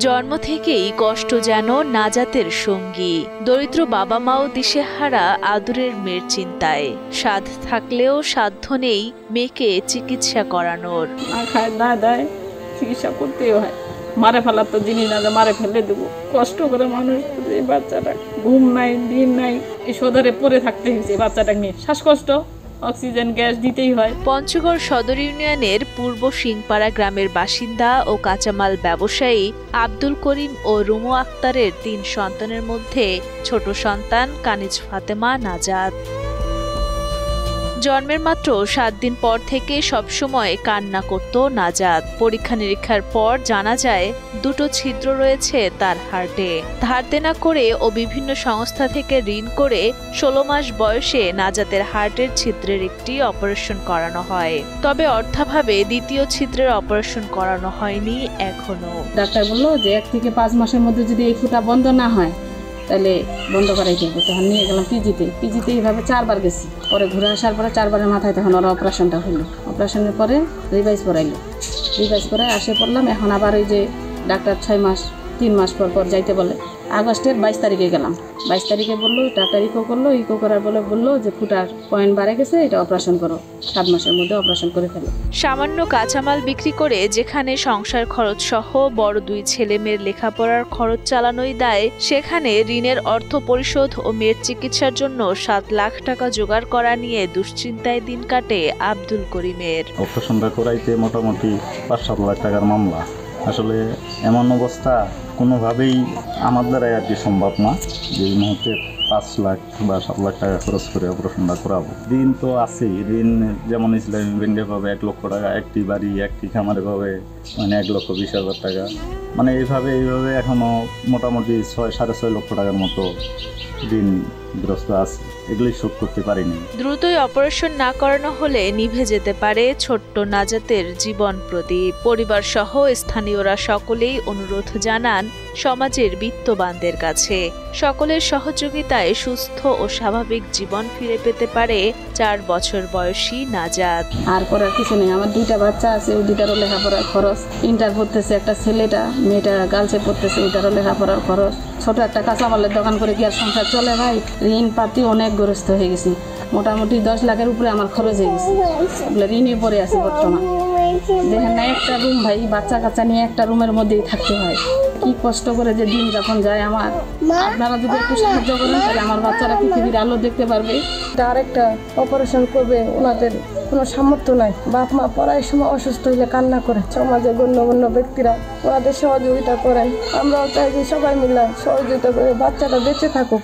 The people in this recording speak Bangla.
জন্ম থেকেই কষ্ট যেন নাজাতের সঙ্গী। দরিদ্র বাবা মাও দিশেহারা আদরের মেয়ের চিন্তায়। সাধ থাকলেও সাধ্য নেই মেয়েকে চিকিৎসা করানোর। খায় না দেয়, চিকিৎসা করতেই হয়। মারে ফেলার তো জিনিস না যে মারে ফেলে দেবো। কষ্ট করে মানুষ, এই বাচ্চাটা ঘুম নাই, দিন নাই, এই সদরে পড়ে থাকতে হয়েছে বাচ্চাটা নিয়ে। শ্বাসকষ্ট, অক্সিজেন গ্যাস দিতেই হয়। পঞ্চগড় সদর ইউনিয়নের পূর্ব সিংপাড়া গ্রামের বাসিন্দা ও কাঁচামাল ব্যবসায়ী আব্দুল করিম ও রুমু আক্তারের ৩ সন্তানের মধ্যে ছোট সন্তান কানিজ ফাতেমা নাজাত। জন্মের মাত্র ৭ দিন পর থেকে সবসময় কান্না করত নাজাত। পরীক্ষা নিরীক্ষার পর জানা যায় 2টো ছিদ্র রয়েছে তার হার্টে। ধার দেনা করে ও বিভিন্ন সংস্থা থেকে ঋণ করে 16 মাস বয়সে নাজাতের হার্টের ছিদ্রের একটি অপারেশন করানো হয়। তবে অর্থাভাবে দ্বিতীয় ছিদ্রের অপারেশন করানো হয়নি এখনো। ডাক্তার বললো যে 1 থেকে 5 মাসের মধ্যে যদি এই ফুটা বন্ধ না হয় তাহলে বন্ধ করাই দেবো। তখন নিয়ে গেলাম পিজিতে এইভাবে 4 বার গেছি। পরে ঘুরে আসার পরে 4 বারের মাথায় তখন ওরা অপারেশনটা হলো। অপারেশনের পরে রিভাইজ করায় আসে পড়লাম। এখন আবার ওই যে ডাক্তার 3 মাস পর যাইতে বলে। আগস্টের 22 তারিখে গেলাম। 22 তারিখে বললো ডাক্তার ইকো করার বললো যে ফুটার পয়েন্ট বাড়ে গেছে, এটা অপারেশন করো, 7 মাসের মধ্যে অপারেশন করে ফেলো। সামান্য কাঁচামাল বিক্রি করে যেখানে সংসার খরচ সহ বড় 2 ছেলে মেয়ের লেখাপড়ার খরচ চালানোই দায়, সেখানে ঋণের অর্থ পরিশোধ ও মেয়ের চিকিৎসার জন্য 7 লাখ টাকা জোগাড় করা নিয়ে দুশ্চিন্তায় দিন কাটে আব্দুল করিমের। অপারেশনটা করাইতে মোটামুটি 5-7 লাখ টাকার মামলা। আসলে এমন অবস্থা কোনোভাবেই আমার দ্বারাই আর কি সম্ভব না যে এই মুহূর্তে 5 লাখ বা 7 লাখ টাকা খরচ করে অপারেশনটা করাবো। ঋণ তো আছেই, ঋণ যেমন ইসলামী ব্যাংকে পাবে 1 লক্ষ টাকা, একটি বাড়ি একটি খামারে পাবে মানে 1,20,000 টাকা, মানে এইভাবে এখনও মোটামুটি 6-6.5 লক্ষ টাকার মতো ঋণগ্রস্ত আছে। এগুলি শোধ করতে পারিনি। দ্রুতই অপারেশন না করানো হলে নিভে যেতে পারে ছোট্ট নাজাতের জীবন প্রদীপ। পরিবার সহ স্থানীয়রা সকলেই অনুরোধ জানান সমাজের বিত্তবানদের কাছে। সকলের সহযোগিতায় সুস্থ ও স্বাভাবিক জীবন ফিরে পেতে পারে 4 বছর বয়সী নাজাত। আর করার কিছু নেই। আমার 2টা বাচ্চা আছে, ওই 2টারও লেখাপড়ার খরচ। ইন্টার পড়তেছে একটা ছেলেটা, মেয়েটা গার্লসে পড়তেছে, ওইটারও লেখাপড়ার খরচ। ছোট একটা কাঁচামালের দোকান করে কি আর সংসার চলে ভাই? ঋণ পাতি অনেক গ্রস্ত হয়ে গেছি। মোটামুটি 10 লাখের উপরে আমার খরচ হয়ে গেছে। ঋণে পড়ে আছি বর্তমান। দেখেন না, একটা রুম ভাই, বাচ্চা কাচ্চা নিয়ে একটা রুমের মধ্যেই থাকতে হয়। কি কষ্ট করে যে দিন যখন যায় আমার। আপনারা যদি একটু সাহায্য করেন তাহলে আমার বাচ্চারা পৃথিবীর আলো দেখতে পারবে। আরেকটা অপারেশন করবে, ওনাদের কোনো সামর্থ্য নাই। বাপ মা পড়ার সময় অসুস্থ হইলে কান্না করে। সমাজের গণ্যমান্য ব্যক্তিরা ওনাদের সহযোগিতা করেন। আমরাও চাই যে সবাই মিলে সহযোগিতা করে বাচ্চাটা বেঁচে থাকুক।